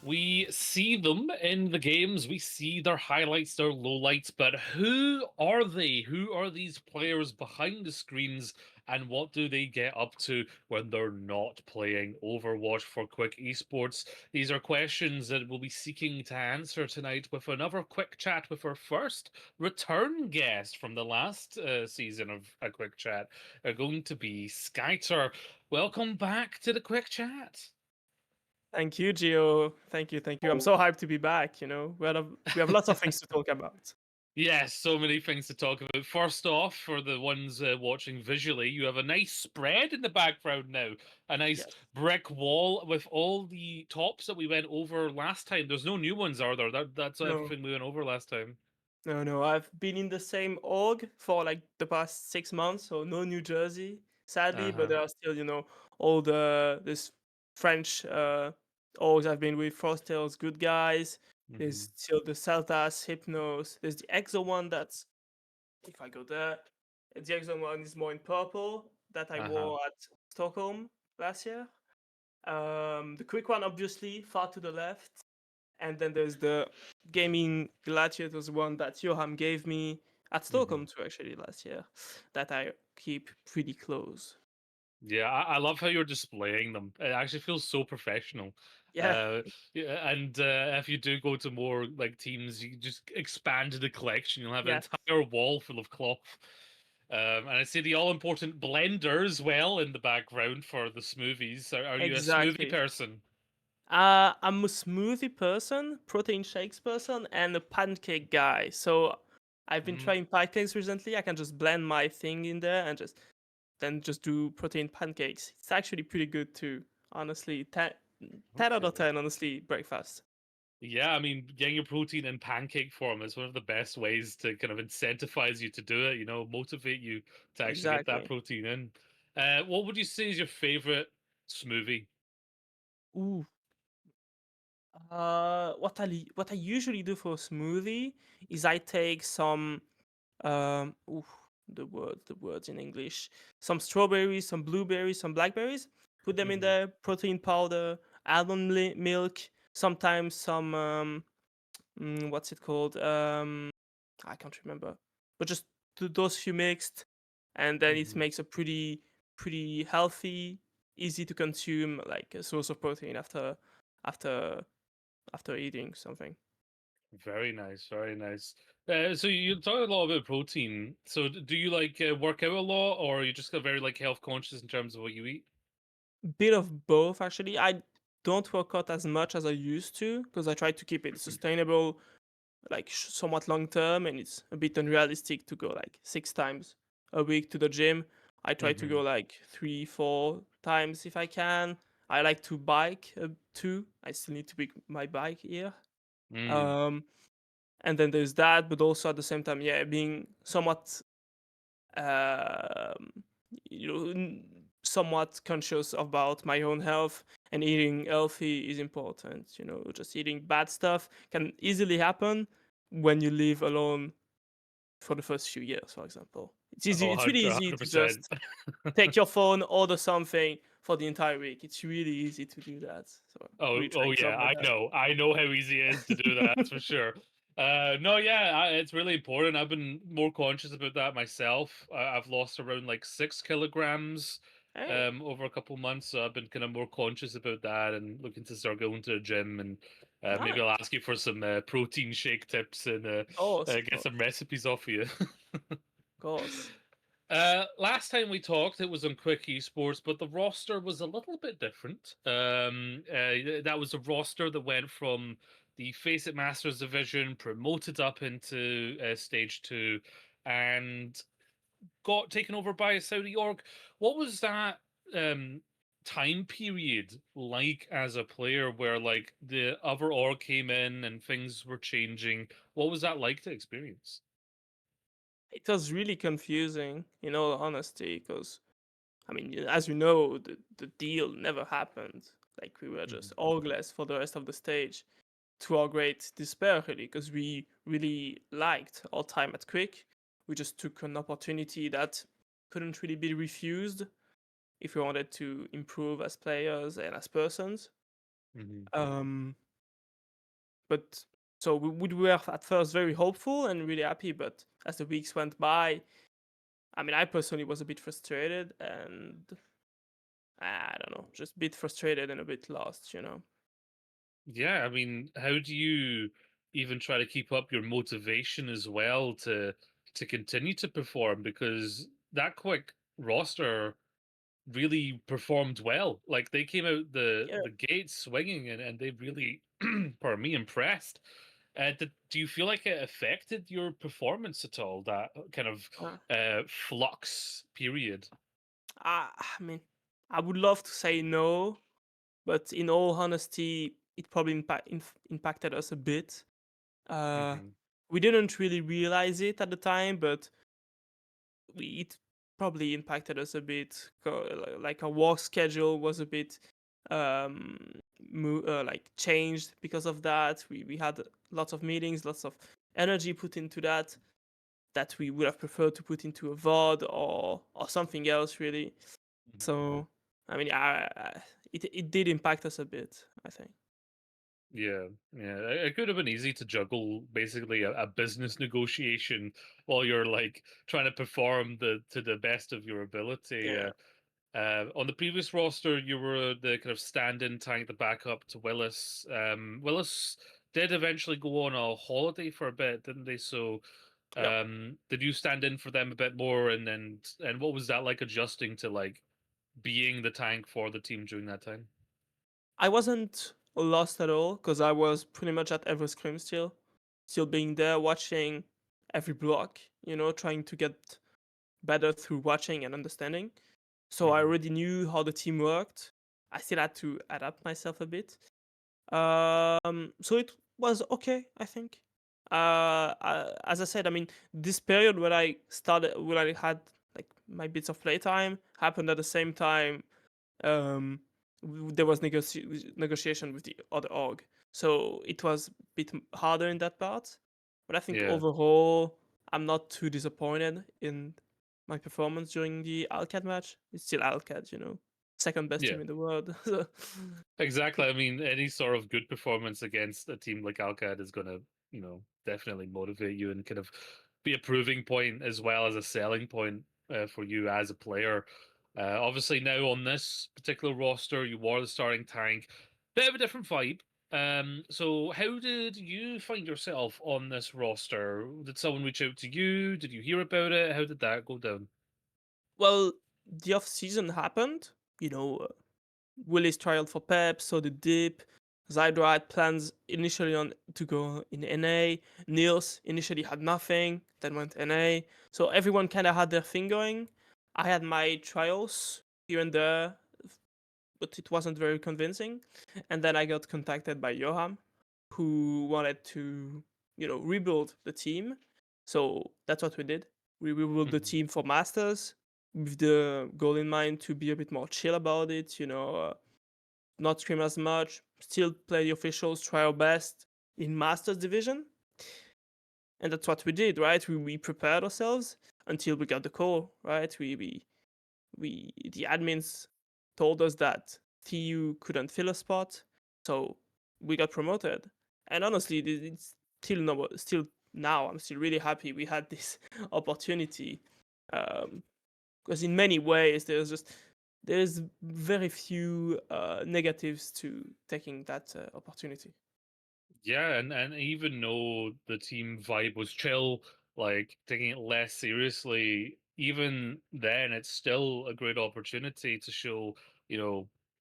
We see them in the games, we see their highlights, their lowlights, but who are they? Who are these players behind the screens, and what do they get up to when they're not playing Overwatch for Quick Esports? These are questions that we'll be seeking to answer tonight with another quick chat with our first return guest from the last season of a quick chat, are going to be Skytorr. Welcome back to the quick chat. Thank you, Gio. Thank you, thank you. I'm so hyped to be back. We have lots of things to talk about. Yes, so many things to talk about. First off, for the ones watching visually, you have a nice spread in the background now. A nice Yes. brick wall with all the tops that we went over last time. There's no new ones, are there? That's No, everything we went over last time. no. I've been in the same org for like the past 6 months, so no New Jersey, sadly. But Uh-huh. there are still, all this French orgs I've been with. Frostales, Good Guys. Hmm. There's still the Celtas, Hypnos. There's the EXO one that's, if I go there, the EXO one is more in purple that I Uh-huh. wore at Stockholm last year. The quick one, obviously, far to the left. And then there's the gaming gladiators one that Johan gave me at Hmm. Stockholm too, actually, last year, that I keep pretty close. Yeah, I love how you're displaying them. It actually feels so professional. Yeah, Yeah, and if you do go to more like teams, you just expand the collection. You'll have an yeah, entire wall full of cloth. And I see the all important blender as well in the background for the smoothies. Are you a smoothie exactly. person? I'm a smoothie person, protein shakes person, and a pancake guy. So I've been Mm, trying pancakes recently. I can just blend my thing in there and just do protein pancakes. It's actually pretty good too, honestly. 10 out of okay. 10, honestly, breakfast. Yeah, I mean, getting your protein in pancake form is one of the best ways to kind of incentivize you to do it, motivate you to actually get that Exactly. protein in. What would you say is your favorite smoothie? Ooh. What I usually do for a smoothie is I take some ooh, the words in English, some strawberries, some blueberries, some blackberries, put them in Hmm. there, protein powder, almond milk, sometimes some what's it called? I can't remember, but just those few mixed, and then it Hmm. makes a pretty healthy, easy to consume like a source of protein after after eating something. Very nice, very nice. So you talk a lot about protein. So do you like work out a lot, or are you just very like health conscious in terms of what you eat? Bit of both, actually. I don't work out as much as I used to because I try to keep it sustainable, like somewhat long term, and it's a bit unrealistic to go like 6 times a week to the gym. I try to Hmm. go like 3, 4 times if I can. I like to bike too. I still need to pick my bike here. Mm. Um, and then there's that, but also at the same time, yeah, being somewhat um, somewhat conscious about my own health, and eating healthy is important. Just eating bad stuff can easily happen when you live alone for the first few years, for example. It's easy. Oh, It's really easy to 100%. just take your phone, order something for the entire week. It's really easy to do that. So I'm Oh, really oh trying to yeah, avoid I know how easy it is to do that. That's for that. sure. No, yeah, it's really important. I've been more conscious about that myself. I've lost around like 6 kilograms, Hey, over a couple months, so I've been kind of more conscious about that and looking to start going to the gym. And maybe I'll nice. ask you for some protein shake tips and Of course, of get course, some recipes off you. of course. Last time we talked, it was on Quick Esports, but the roster was a little bit different. That was a roster that went from the Face It Masters division, promoted up into Stage 2, and got taken over by a Saudi org. What was that um, time period like as a player where like the other org came in and things were changing? What was that like to experience? It was really confusing, in all honesty, because I mean, as you know, the deal never happened. Like we were just Mhm. orgless for the rest of the stage, to our great despair, really, because we really liked our time at Quick. We just took an opportunity that couldn't really be refused if we wanted to improve as players and as persons. Mhm. Um, But so we were at first very hopeful and really happy, but as the weeks went by, I mean, I personally was a bit frustrated and I don't know, just a bit frustrated and a bit lost, you know. Yeah, I mean, how do you even try to keep up your motivation as well to continue to perform? Because that quick roster really performed well. Like they came out Yeah. the gates swinging, and they really, pardon me, impressed. Do you feel like it affected your performance at all? That kind of Uh, flux period. I mean, I would love to say no, but in all honesty, it probably impacted us a bit. Uh, Hmm. we didn't really realize it at the time, but it probably impacted us a bit. Like our work schedule was a bit um like changed because of that. We had lots of meetings, lots of energy put into that we would have preferred to put into a VOD or something else really. So I mean, it did impact us a bit, I think. Yeah, yeah. It could have been easy to juggle basically a business negotiation while you're like trying to perform to the best of your ability. Yeah. On the previous roster, you were the kind of stand-in tank, the backup to Willis. Willis did eventually go on a holiday for a bit, didn't they? So, Yep. did you stand in for them a bit more? And what was that like adjusting to like being the tank for the team during that time? I wasn't lost at all because I was pretty much at every scrim still being there, watching every block, you know, trying to get better through watching and understanding. So I Hmm. already knew how the team worked. I still had to adapt myself a bit. So it was okay, I think. As I said, I mean, this period when I had like my bits of playtime happened at the same time there was negotiation with the other org, so it was a bit harder in that part. But I think Yeah. overall, I'm not too disappointed in my performance during the Alcad match. It's still Alcad, you know, second best Yeah. team in the world. So, Exactly. I mean, any sort of good performance against a team like Alcad is going to, definitely motivate you and kind of be a proving point as well as a selling point for you as a player. Obviously, now on this particular roster, you were the starting tank. Bit of a different vibe. So how did you find yourself on this roster? Did someone reach out to you? Did you hear about it? How did that go down? well, the off season happened. You know, Willis trialed for Pep, so did Deep. Zydra had plans initially on to go in NA. Niels initially had nothing, then went NA. So everyone kind of had their thing going. I had my trials here and there, but it wasn't very convincing. And then I got contacted by Johan, who wanted to, you know, rebuild the team. So that's what we did. We rebuilt the Hmm. team for Masters with the goal in mind to be a bit more chill about it, you know, not scream as much, still play the officials, try our best in Masters Division. And that's what we did, right? We prepared ourselves until we got the call, right? The admins told us that TU couldn't fill a spot, so we got promoted. And honestly, it's still no, still now I'm still really happy we had this opportunity, because in many ways there's very few negatives to taking that opportunity. Yeah, and even though the team vibe was chill, like taking it less seriously, even then it's still a great opportunity to show,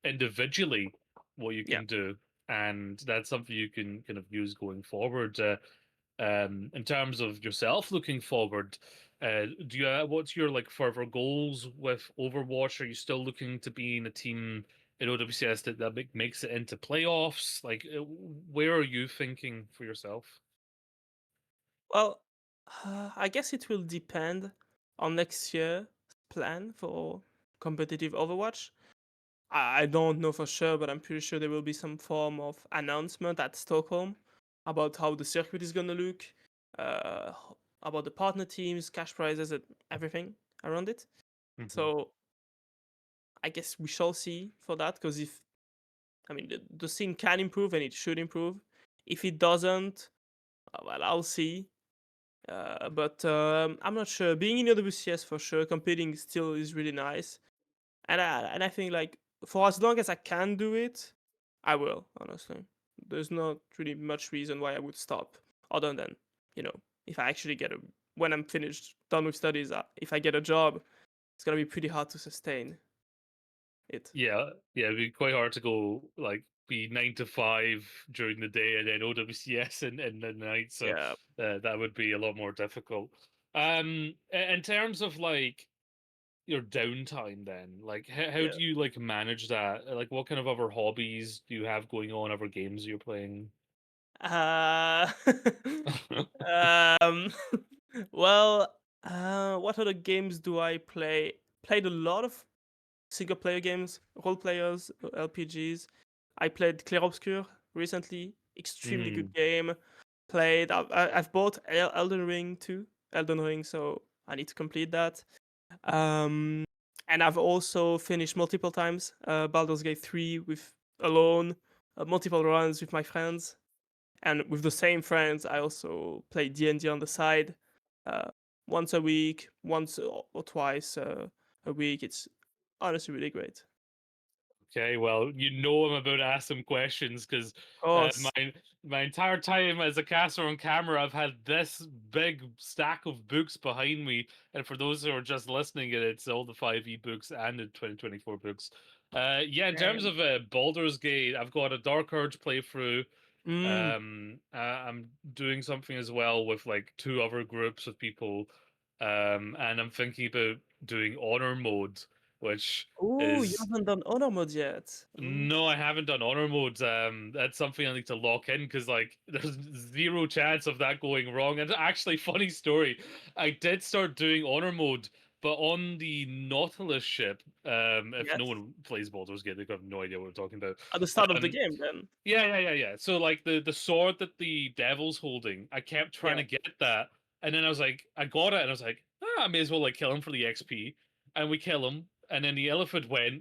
individually what you Yeah. can do. And that's something you can kind of use going forward. In terms of yourself looking forward, what's your like further goals with Overwatch? Are you still looking to be in a team in OWCS that makes it into playoffs? Like, where are you thinking for yourself? Well, I guess it will depend on next year's plan for competitive Overwatch. I don't know for sure, but I'm pretty sure there will be some form of announcement at Stockholm about how the circuit is gonna look, uh, about the partner teams, cash prizes, and everything around it. Hmm. So I guess we shall see for that, because if I mean the scene can improve and it should improve If it doesn't, well, I'll see. But I'm not sure. Being in WCS for sure, competing still is really nice, and I think like for as long as I can do it, I will. Honestly, there's not really much reason why I would stop, other than you know if I actually get a when I'm finished done with studies, if I get a job, it's gonna be pretty hard to sustain it. Yeah, yeah, it'd be quite hard to go like be 9 to 5 during the day and then OWCS in the night. So Yeah, that would be a lot more difficult. In terms of like your downtime, then like how yeah. do you like manage that? Like, what kind of other hobbies do you have going on? Other games you're playing? Uh, um, well, what other games do I play? Played a lot of single player games, role players, LPGs. I played Clair Obscur recently. Extremely good Mm. game. I've bought Elden Ring too. Elden Ring, so I need to complete that. Um, and I've also finished multiple times Baldur's Gate 3 with alone, multiple runs with my friends, and with the same friends. I also play D&D on the side, uh, once a week, once or twice a week. It's honestly really great. Okay, well, I'm about to ask some questions because Of course. my entire time as a caster on camera, I've had this big stack of books behind me, and for those who are just listening, it's all the 5e books and the 2024 books. Yeah, in terms Damn. of Baldur's Gate, I've got a Dark Urge playthrough. Mm. I'm doing something as well with like two other groups of people, and I'm thinking about doing honor mode, which Oh, you is haven't done honor mode yet. Ooh. no, I haven't done honor modes. That's something I need to lock in because like there's zero chance of that going wrong. And actually, funny story, I did start doing honor mode, but on the Nautilus ship. If no Yes. one plays Baldur's Gate, they have no idea what we're talking about. At the start of the Um, game, then. yeah. So like the sword that the devil's holding, I kept trying Yeah. to get that, and then I was like, I got it, and I was like, I may as well like kill him for the XP, and we kill him, and then the elephant went,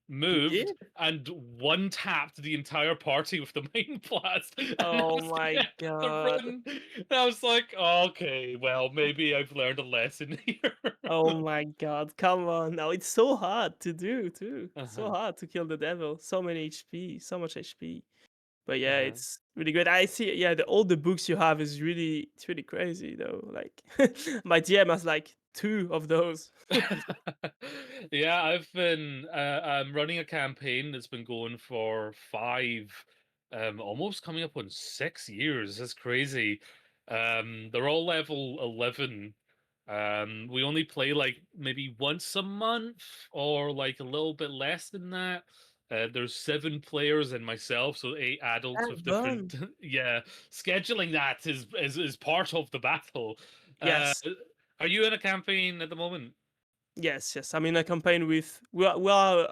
He moved, did. and one tapped the entire party with the mind blast, and I Oh was my like, the god. run. And I was like, okay, well maybe I've learned a lesson here. Oh my god. Come on now. It's so hard to do too. So Uh-huh. hard to kill the devil. So many HP. So much HP. But yeah, Uh-huh. it's really good. I see. Yeah, all the books you have is really it's really crazy though. Like my DM has like two of those. Yeah, I'm running a campaign that's been going for 5, almost coming up on 6 years. That's crazy. They're all level 11. We only play like maybe once a month or like a little bit less than that. There's 7 players and myself, so 8 adults That's with different. done. Yeah, scheduling that is part of the battle. Uh, Yes. are you in a campaign at the moment? Yes. I'm in a campaign with we are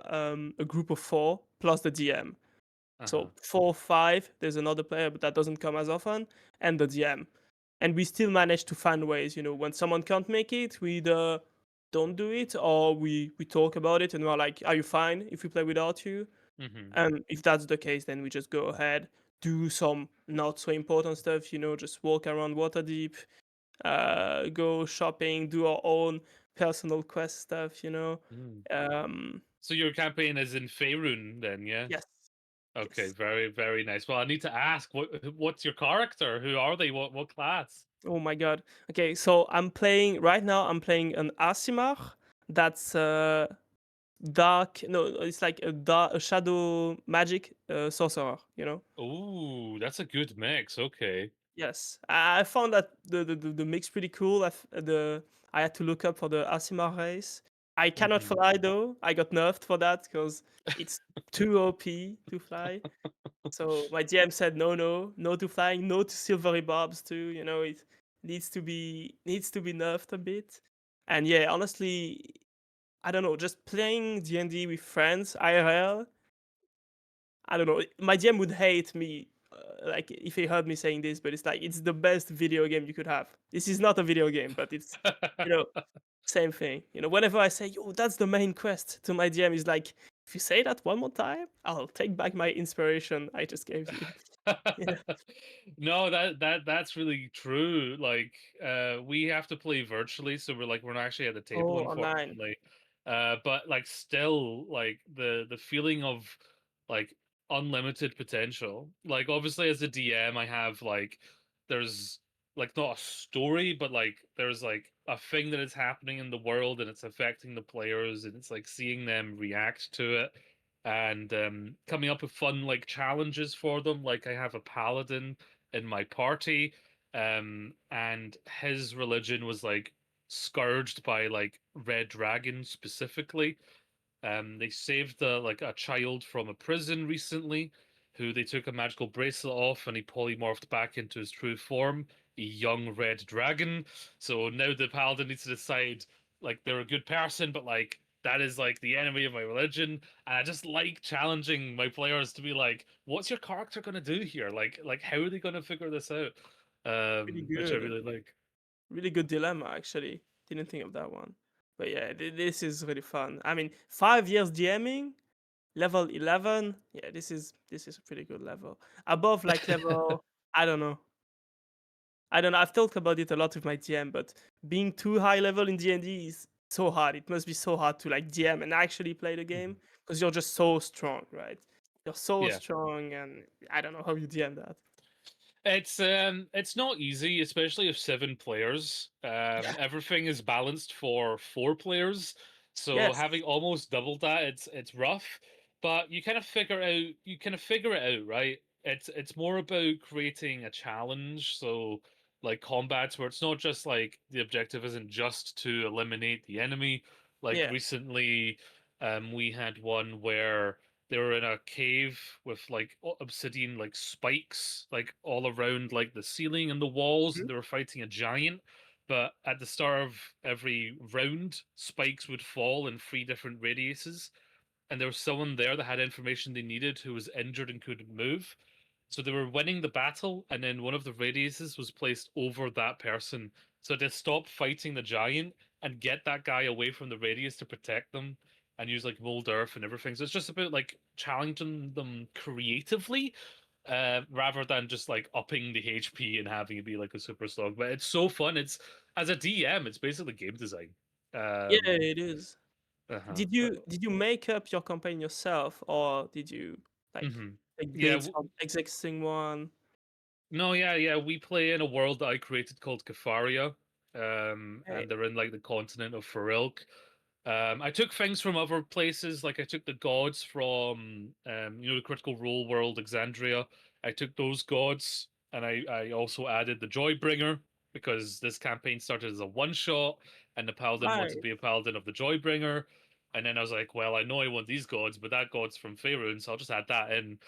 a group of four plus the DM. Uh-huh. So 4, 5. There's another player, but that doesn't come as often, and the DM. And we still manage to find ways. When someone can't make it, we either don't do it or we talk about it and we're like, "Are you fine if we play without you?" Mhm. And if that's the case, then we just go ahead, do some not so important stuff. Just walk around Waterdeep, go shopping, do our own personal quest stuff. Mm. Um, So your campaign is in Faerun then, yeah? yes, Okay, yes. very, very nice. Well, I need to ask, what's your character? Who are they? What class? Oh my god. Okay, so I'm playing right now. I'm playing an Aasimar. That's dark. No, it's like a shadow magic sorcerer. Oh, that's a good mix. Okay. Yes, I found that the mix pretty cool. I had to look up for the Aasimar race. I cannot Mhm. fly though. I got nerfed for that because it's too OP to fly. So my GM said no to flying, no to silvery barbs too. It needs to be nerfed a bit. And yeah, honestly, I don't know. Just playing D&D with friends IRL, I don't know. My GM would hate me, like if he heard me saying this, but it's like it's the best video game you could have. This is not a video game, but it's you know same thing. Whenever I say, "Yo, that's the main quest," to my GM, is like, "If you say that one more time, I'll take back my inspiration I just gave you." Yeah. No, that's really true. Like, we have to play virtually, so we're not actually at the table, Oh, online. unfortunately. But like, still, like the feeling of like unlimited potential. Like, obviously, as a DM, I have like there's like not a story, but like there's like a thing that is happening in the world, and it's affecting the players, and it's like seeing them react to it and coming up with fun like challenges for them. Like I have a paladin in my party, and his religion was like scourged by like red dragons specifically. They saved like a child from a prison recently, who they took a magical bracelet off, and he polymorphed back into his true form, a young red dragon. So now the paladin needs to decide, like they're a good person, but like that is like the enemy of my religion. And I just like challenging my players to be like, "What's your character gonna do here? Like how are they gonna figure this out?" Really Which I good. really like. Really good dilemma, actually. Didn't think of that one. But yeah, this is really fun. I mean, 5 years DMing, level 11. Yeah, this is a pretty good level. Above like level, I don't know. I don't know. I've talked about it a lot with my DM, but being too high level in D&D is so hard. It must be so hard to like DM and actually play the game Mhm. because you're just so strong, right? You're so Yeah. strong, and I don't know how you DM that. It's not easy, especially if 7 players. Yeah. Everything is balanced for 4 players, so Yes. having almost doubled that, it's rough. But you kind of figure it out, right? It's more about creating a challenge, so like combats where it's not just like the objective isn't just to eliminate the enemy. Like Yeah. recently, we had one where they were in a cave with like obsidian like spikes like all around like the ceiling and the walls, Mhm. and they were fighting a giant. But at the start of every round, spikes would fall in 3 different radiuses, and there was someone there that had information they needed who was injured and couldn't move. So they were winning the battle, and then one of the radiuses was placed over that person. So to stop fighting the giant and get that guy away from the radius to protect them and use like mold earth and everything. So it's just about like challenging them creatively, rather than just like upping the HP and having it be like a super slog. But it's so fun. It's as a DM, it's basically game design. Yeah, Um, it is. uh-huh. Did you make up your campaign yourself, or did you like Hmm. Yeah, based on existing one? no, yeah, yeah. We play in a world that I created called Kafaria, Hey, and they're in like the continent of Farilk. I took things from other places, like I took the gods from, the Critical Role world, Exandria. I took those gods, and I also added the Joybringer because this campaign started as a one shot, and the paladin wanted to right. be a paladin of the Joybringer. And then I was like, well, I know I want these gods, but that god's from Faerun, so I'll just add that in.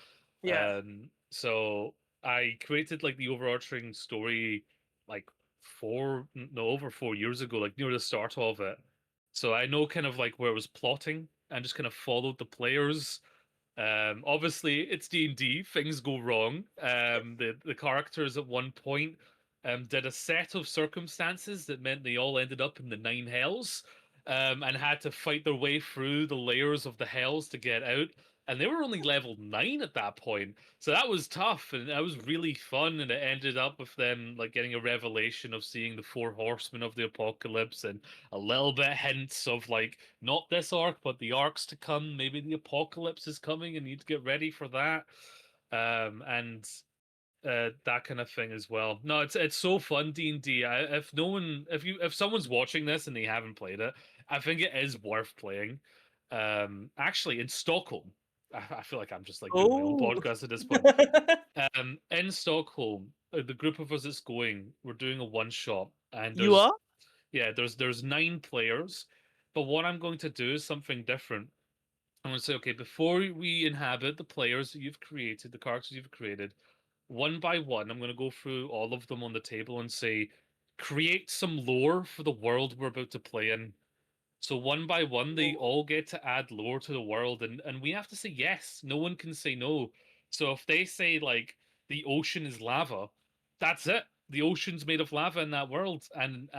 Yeah. So I created like the overarching story like no, over 4 years ago, like near the start of it. So I know kind of like where I was plotting and just kind of followed the players. Obviously, it's D&D. Things go wrong. The characters at one point did a set of circumstances that meant they all ended up in the 9 hells, and had to fight their way through the layers of the hells to get out. And they were only level 9 at that point, so that was tough, and that was really fun. And it ended up with them like getting a revelation of seeing the 4 horsemen of the apocalypse, and a little bit hints of like not this arc, but the arcs to come. Maybe the apocalypse is coming, and you need to get ready for that. And that kind of thing as well. No, it's so fun, D&D. If no one, if someone's watching this and they haven't played it, I think it is worth playing. Actually, in Stockholm, I feel like I'm just like doing my own Oh. podcast at this point. In Stockholm, the group of us that's going, we're doing a one shot, and You are? yeah, there's 9 players, but what I'm going to do is something different. I'm going to say, okay, before we inhabit the players that you've created, the characters you've created, one by one, I'm going to go through all of them on the table and say, create some lore for the world we're about to play in. So one by one, they Oh. all get to add lore to the world, and we have to say yes. No one can say no. So if they say like the ocean is lava, that's it. The ocean's made of lava in that world, and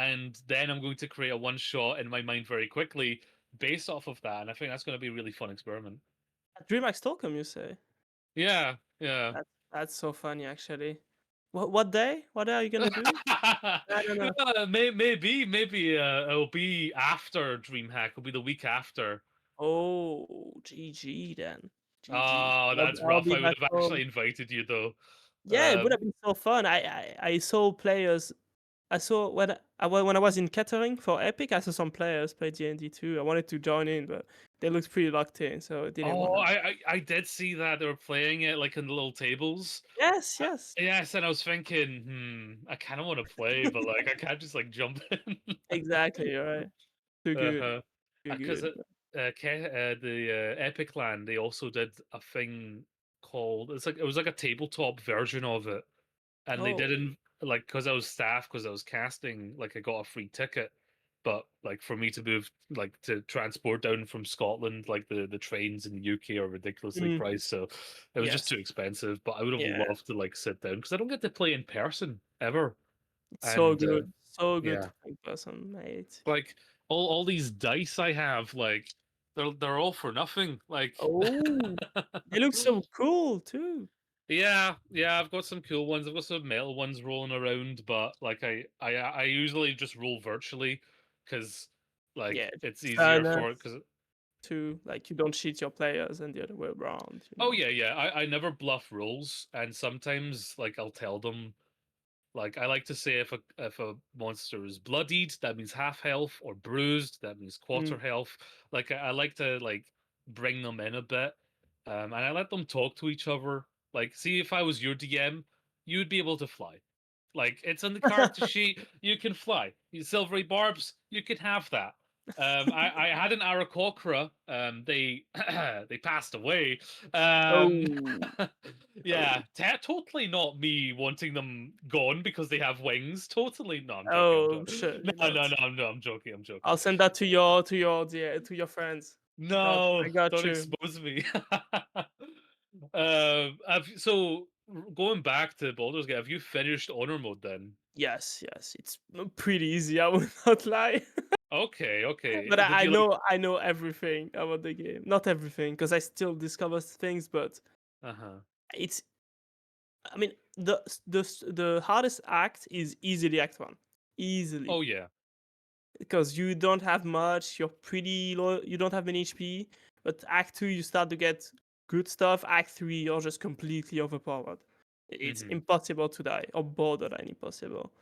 then I'm going to create a one shot in my mind very quickly based off of that, and I think that's going to be a really fun experiment. At DreamHack Stockholm, you say? Yeah, yeah. That's so funny, actually. What day? What day are you gonna do? I don't know. Maybe it'll be after DreamHack. It'll be the week after. Oh, GG then. GG. Oh, that's I'll rough. be I would back have actually home. invited you though. Yeah, it would Um, have been so fun. I saw players. I saw when I was in catering for Epic. I saw some players play D&D too. I wanted to join in, but they looked pretty locked in, so I didn't oh, wanna. I did see that they were playing it like in the little tables. Yes, Uh, yes. yes, and I was thinking, I kind of want to play, but like I can't just like jump in. Exactly. You're right. Too good. Uh-huh. Too Because good. the Epic Land, they also did a thing called it was like a tabletop version of it, and they Oh. didn't like because I was staff because I was casting, like I got a free ticket, but like for me to move like to transport down from Scotland, like the trains in the UK are ridiculously Mm, priced, so it was just yes. too expensive. But I would have Yeah. loved to like sit down because I don't get to play in person ever, It's so and good. So good yeah. to play in person, mate. Like all these dice I have, like they're all for nothing. Like Oh, they look so cool too. yeah, I've got some cool ones. I've got some metal ones rolling around, but like I usually just roll virtually because like Yeah, it's just easier for it. fairness Because too. Like you don't cheat your players and the other way around. oh yeah, I never bluff rolls, and sometimes like I'll tell them. Like I like to say, if a monster is bloodied, that means half health, or bruised, that means quarter Mm. health. Like I like to like bring them in a bit, and I let them talk to each other. Like, see, if I was your DM, you'd be able to fly. Like it's on the character sheet, you can fly. You silvery barbs, you could have that. I had an Aarakocra. They they passed away. Um, Oh, yeah, oh, totally not me wanting them gone because they have wings. Totally, no, I'm joking. I'm oh, joking. No, surely no, not. no, no, I'm joking. I'm joking. I'll send that to your friends. No, I got don't you. expose me. So going back to Baldur's Gate, have you finished Honor Mode then? Yes, yes, it's pretty easy. I will not lie. Okay, But okay. Did I you like? know I know everything about the game. Not everything, because I still discover things. But Uh-huh. it's I mean the hardest act is easily Act One, easily, Oh yeah. because you don't have much. You're pretty low. You don't have many HP. But Act Two, you start to get good stuff. Act Three, you're just completely overpowered. It's Mm-hmm. impossible to die, or borderline impossible.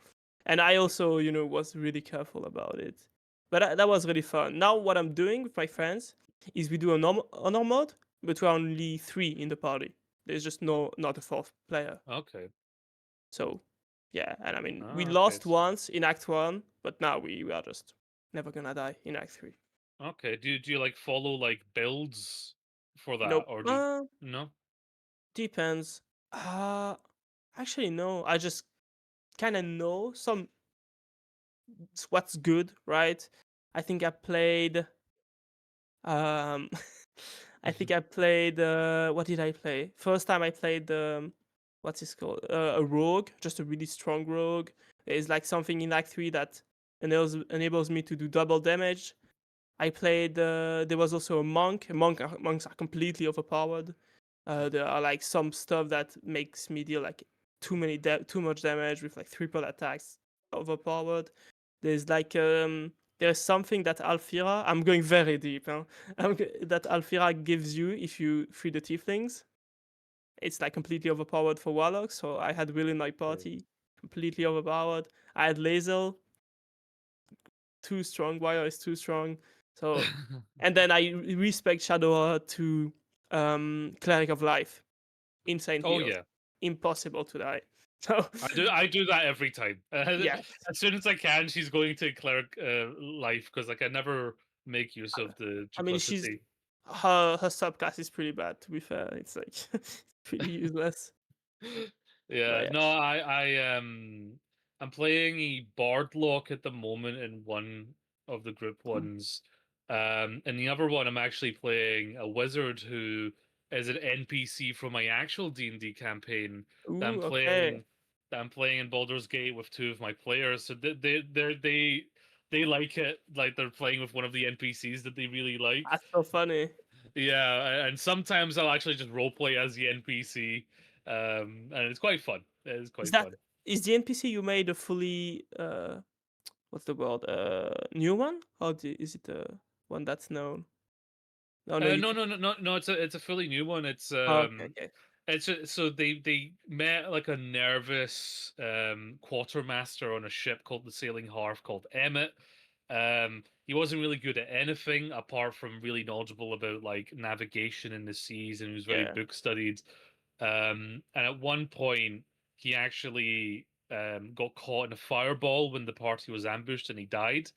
And I also, was really careful about it. But that was really fun. Now, what I'm doing with my friends is we do a honor mode, but we're only three in the party. There's just not a fourth player. Okay. So, yeah. And I mean, we Okay. lost once in Act One, but now we are just never gonna die in Act Three. Okay. Do you like follow like builds for that, Nope. or do you? No? Depends. Uh, Actually, no. I just kind of know what's good, right? I think I played Um, I think I played. What did I play? First time I played. What's it called? A rogue, just a really strong rogue. There's like something in Act Three that enables me to do double damage. I played. There was also a monk. Monks are completely overpowered. There are like some stuff that makes me deal like too much damage with like triple attacks. Overpowered. There's like there's something that Alfira. I'm going very deep. Huh? That Alfira gives you if you free the tieflings. It's like completely overpowered for warlocks. So I had Will in my Okay. party, completely overpowered. I had Lazel, too strong. Wire is too strong. So, and then I respect Shadow to Cleric of Life. Insane Oh heals, yeah. impossible to die. So I do that every time. yes, As soon as I can, she's going to cleric life because like I never make use of the I mean she's duplicity. her subclass is pretty bad. To be fair, it's like it's pretty useless. But Yeah, yeah. no, I'm playing a Bard lock at the moment in one of the group ones. And the other one I'm actually playing a wizard who is an NPC from my actual D&D campaign that I'm Ooh, okay. playing that I'm playing in Baldur's Gate with two of my players. So they like it, like they're playing with one of the NPCs that they really like. That's so funny. Yeah, and sometimes I'll actually just roleplay as the NPC. And it's quite fun. It is Is quite that fun. is the NPC you made a fully what's the word new one, or is it one that's known? Oh no, you No, can. no, no, no, no. It's a fully new one. Oh, okay, okay. So they met like a nervous quartermaster on a ship called the Sailing Harp called Emmett. He wasn't really good at anything apart from really knowledgeable about like navigation in the seas, and he was very Yeah, book studied. And at one point, he actually got caught in a fireball when the party was ambushed, and he died.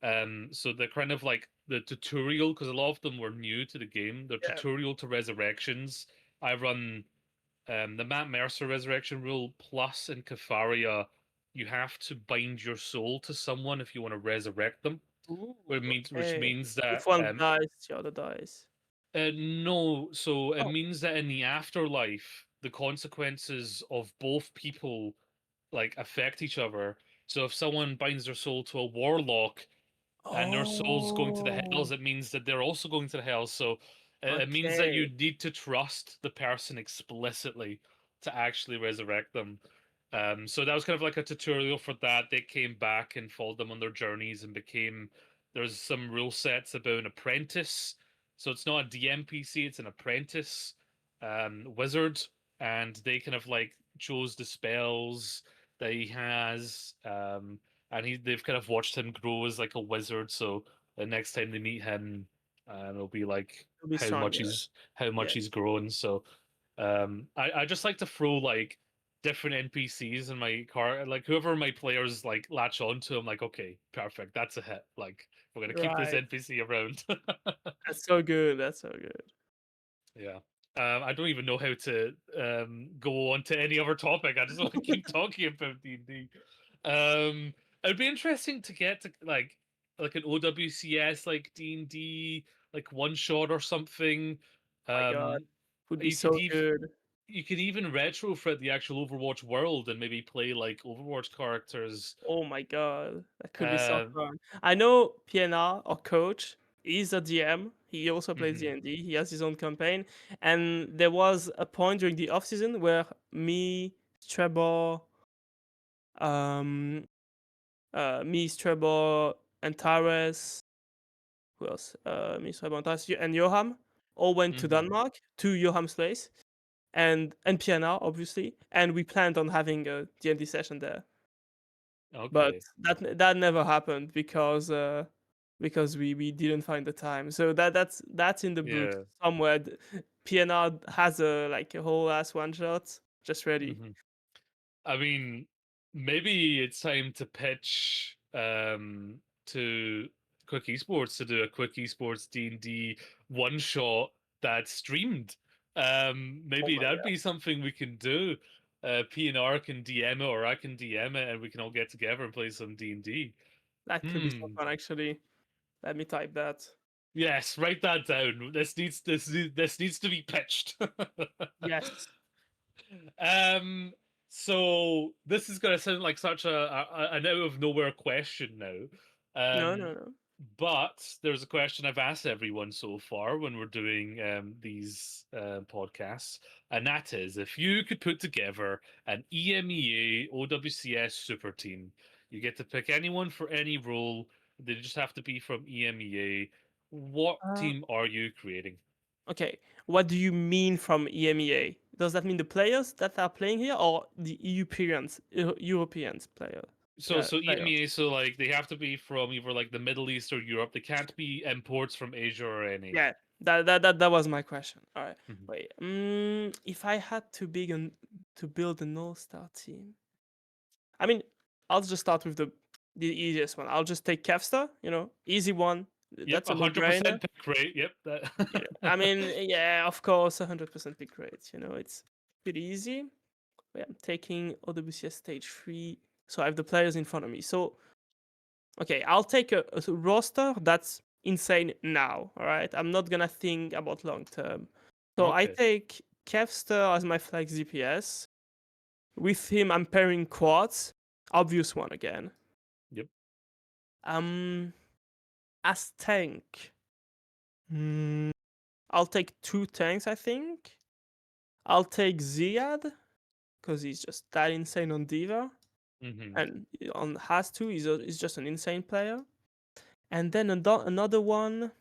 So they're kind of like the tutorial, because a lot of them were new to the game. The yeah. tutorial to resurrections. I run the Matt Mercer resurrection rule plus in Kafaria. You have to bind your soul to someone if you want to resurrect them. Ooh, Which okay. means If that one dies, the other dies. no, so it Oh, means that in the afterlife, the consequences of both people like affect each other. So if someone binds their soul to a warlock, and their soul's going to the oh, hells, it means that they're also going to the hells. So it means that okay. you need to trust the person explicitly to actually resurrect them. So that was kind of like a tutorial for that. They came back and followed them on their journeys and became. There's some rule sets about an apprentice. So it's not a DMPC, it's an apprentice wizard, and they kind of like chose the spells that he has. And they've kind of watched him grow as like a wizard. So the next time they meet him, it'll be like It'll be stronger. how much Yeah. he's grown. So I just like to throw like different NPCs in my car. Like whoever my players like latch onto, I'm like, okay, perfect, that's a hit. Like we're gonna keep this Right. NPC around. That's so good. That's so good. Yeah. I don't even know how to go on to any other topic. I just want to keep talking about D&D. It'd be interesting to get to like an OWCS like D&D like one shot or something. My God, Um, would be you could so even good. you could even retrofit the actual Overwatch world and maybe play like Overwatch characters. Oh my God, that could be so Um, fun. I know PNR, our coach, is a DM. He also plays mhm, D&D. He has his own campaign, and there was a point during the off season where me, Trevor, um, and Tares, who else? Me, Trevor, and Tares, and Johan all went to mhm. Denmark to Johan's place, and PNR obviously, and we planned on having a D&D session there. But Okay. that never happened because we didn't find the time. So that's in the book Yeah. somewhere. PNR has a like a whole ass one shot just ready. Mhm. I mean, maybe it's time to pitch to Quick Esports to do a Quick Esports D&D one shot that's streamed. Oh Maybe my that'd god, be something we can do. P&R can DM it or I can DM it and we can all get together and play some D&D. that could be so Hmm. fun actually. Let me type that. Yes, write that down. This needs to be pitched. Yes. Um, so this is going to sound like such an out of nowhere question now. No, no, Um, no. but there's a question I've asked everyone so far when we're doing these podcasts, and that is if you could put together an EMEA OWCS super team, you get to pick anyone for any role. They just have to be from EMEA. What Uh, team are you creating? okay. What do you mean from EMEA? Does that mean the players that are playing here or the Europeans So players? EMEA, so like they have to be from either like the Middle East or Europe. They can't be imports from Asia or any. Yeah, that was my question. All right, Mhm. wait. If I had to build an all-star team, I mean, I'll just start with the easiest one. I'll just take Kevstar. Easy one. Yep, That's a no-brainer. 100% pick rate. Yep. I mean, yeah, of course, 100% pick rate. It's pretty easy. Wait, I'm taking OWCS stage 3, so I have the players in front of me. So okay, I'll take a roster that's insane now. All right, I'm not gonna think about long term. So I Okay. take Kevster as my flex DPS. With him, I'm pairing quads. Obvious one again. Yep. Um, as tank, I'll take two tanks. I think. I'll take Ziad because he's just that insane on Diva, Hmm. and on Has 2 he's just an insane player. And then another one,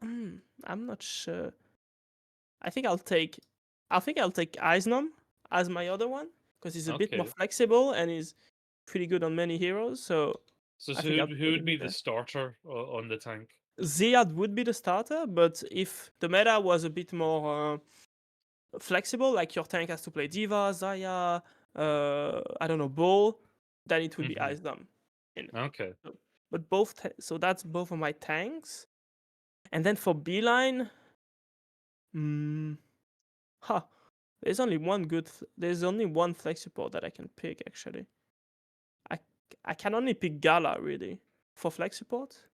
I'm not sure. I think I'll take Eisnom as my other one because he's a bit more Okay. flexible and he's pretty good on many heroes. So So, I so think I'll who put would him be the there. starter on the tank? Ziad would be the starter, but if the meta was a bit more flexible, like your tank has to play Diva, Zaya, I don't know, Bull, then it would be Hmm. Eisnom. You know. Okay. So- But both, so that's both of my tanks. And then for Beeline, mm, huh, there's only one flex support that I can pick actually. I I can only pick Gala really for flex support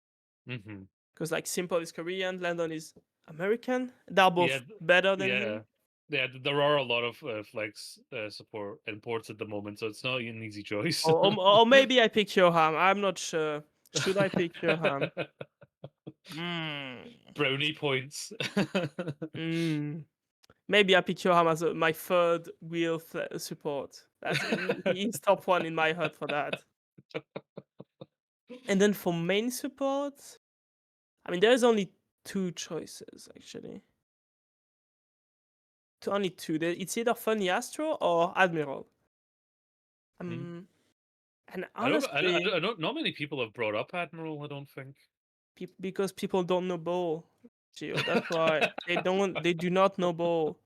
Hmm. because like Simple is Korean, Landon is American. They're Yeah, both better than yeah, him. yeah. There are a lot of flex support imports at the moment, so it's not an easy choice. Or maybe I pick Yoham. I'm not sure. Should I pick Yoham? Mm. Brownie points. Mm. Maybe I pick Yoham as my third wheel support. He's top one in my heart for that. And then for main support, I mean, there's only two choices actually. Only two. It's either Funny Astro or Admiral. Hmm. Um, and I don't. honestly, I don't. Not many people have brought up Admiral. I don't think. because people don't know Bo, Gio. That's why They do not know Bo.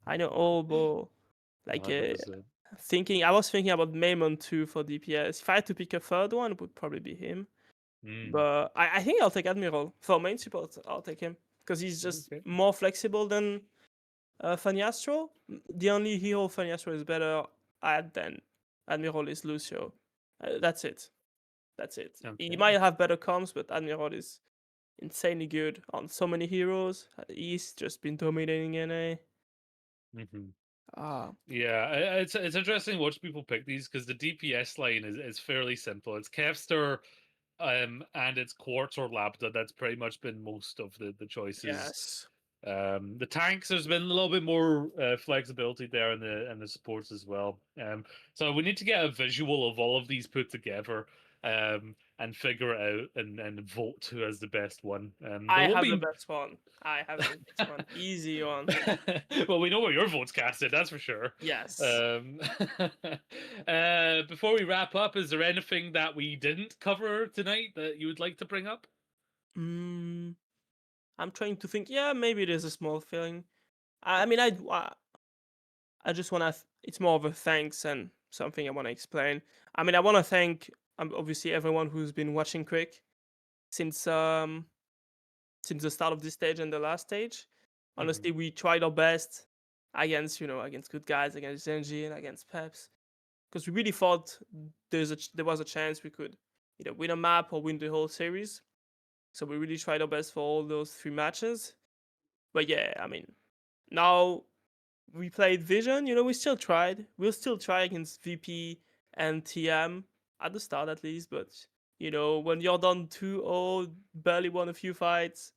I know all Bo. Like 100%. I was thinking about Maimon too for DPS. If I had to pick a third one, it would probably be him. Mm. But I think I'll take Admiral for main support. I'll take him because he's just Okay. more flexible than Faniastro. The only hero Faniastro is better at than Admiral is Lucio. That's it. That's it. He Okay. might have better comms, but Admiral is insanely good on so many heroes. He's just been dominating NA. Hmm. Ah, Yeah, it's interesting to watch people pick these because the DPS line is fairly simple. It's Kevster, and it's Quartz or Lambda. That's pretty much been most of the choices. yes. The tanks, there's been a little bit more flexibility there in the supports as well. So we need to get a visual of all of these put together, and figure it out and vote who has the best one. There I won't have the be. best one. I have the best one. Easy one. Well, we know where your vote's casted, that's for sure. Yes. Um, before we wrap up, is there anything that we didn't cover tonight that you would like to bring up? Mm, I'm trying to think. Yeah, maybe it is a small thing. I mean, I just want to. It's more of a thanks and something I want to explain. I mean, I want to thank obviously everyone who's been watching Quick since the start of this stage and the last stage. Hmm. Honestly, we tried our best against against good guys, against Zenji and against Peps, because we really thought there was a chance we could either win a map or win the whole series. So we really tried our best for all those three matches. But yeah, I mean, now we played Vision. We still tried. We'll still try against VP and TM at the start at least. But when you're done 2-0, barely won a few fights,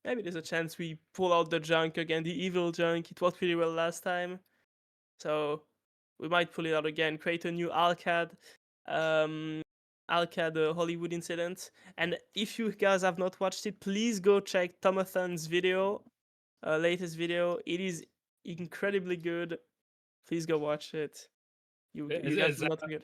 maybe there's a chance we pull out the junk again, the evil junk. It worked pretty well last time, so we might pull it out again. Create a new Alcad, um, Alcad Hollywood incident. And if you guys have not watched it, please go check Tomathan's video, latest video. It is incredibly good. Please go watch it. Is You guys is will that not forget.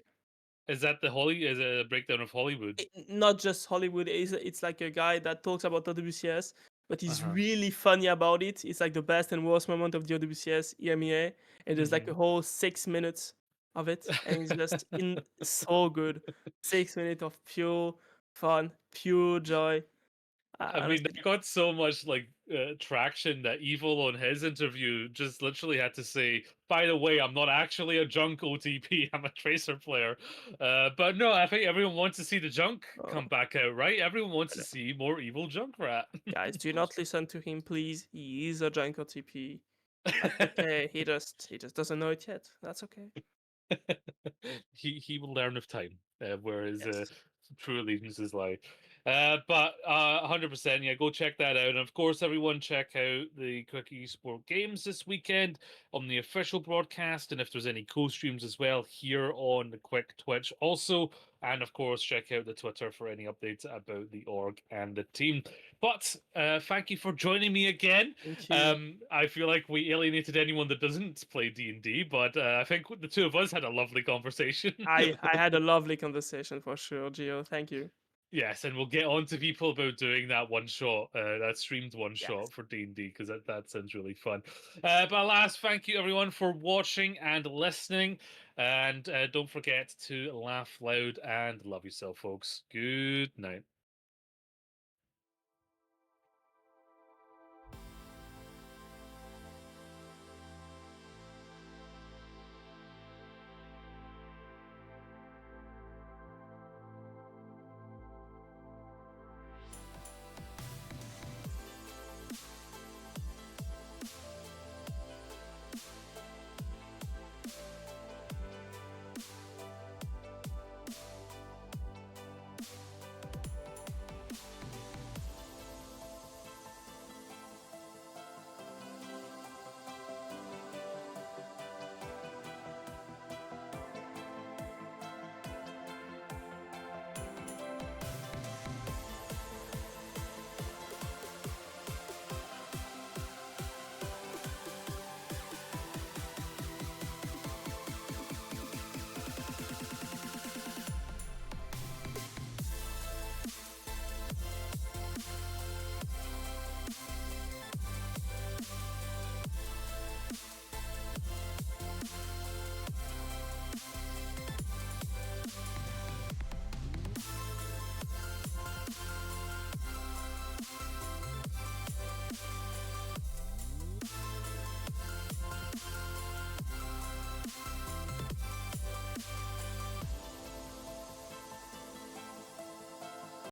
is that the Holly? Is a breakdown of Hollywood? Not just Hollywood. It's like a guy that talks about the WCS, but Uh he's huh. really funny about it. It's like the best and worst moment of the WCS EMEA, and there's like Hmm. a whole 6 minutes of it, and it's just in so good. 6 minutes of pure fun, pure joy. I mean, Honestly, that got so much like traction that Evil on his interview just literally had to say, "By the way, I'm not actually a junk OTP. I'm a tracer player." But no, I think everyone wants to see the junk uh, come back out, right? Everyone wants but, to see more Evil junk rat. guys, do not listen to him, please. He is a Janko TP. That's okay. He just doesn't know it yet. That's okay. He will learn with time, where his Yes. true allegiances lie. But 100%, yeah, go check that out. And of course, everyone check out the Quick Esport Games this weekend on the official broadcast. And if there's any co-streams as well here on the Quick Twitch also. And of course, check out the Twitter for any updates about the org and the team. But thank you for joining me again. Thank you. I feel like we alienated anyone that doesn't play D&D, but I think the two of us had a lovely conversation. I had a lovely conversation for sure, Gio. Thank you. Yes, and we'll get on to people about doing that one shot, that streamed one shot Yes. for D&D, because that sounds really fun. But alas, thank you everyone for watching and listening, and don't forget to laugh loud and love yourself, folks. Good night.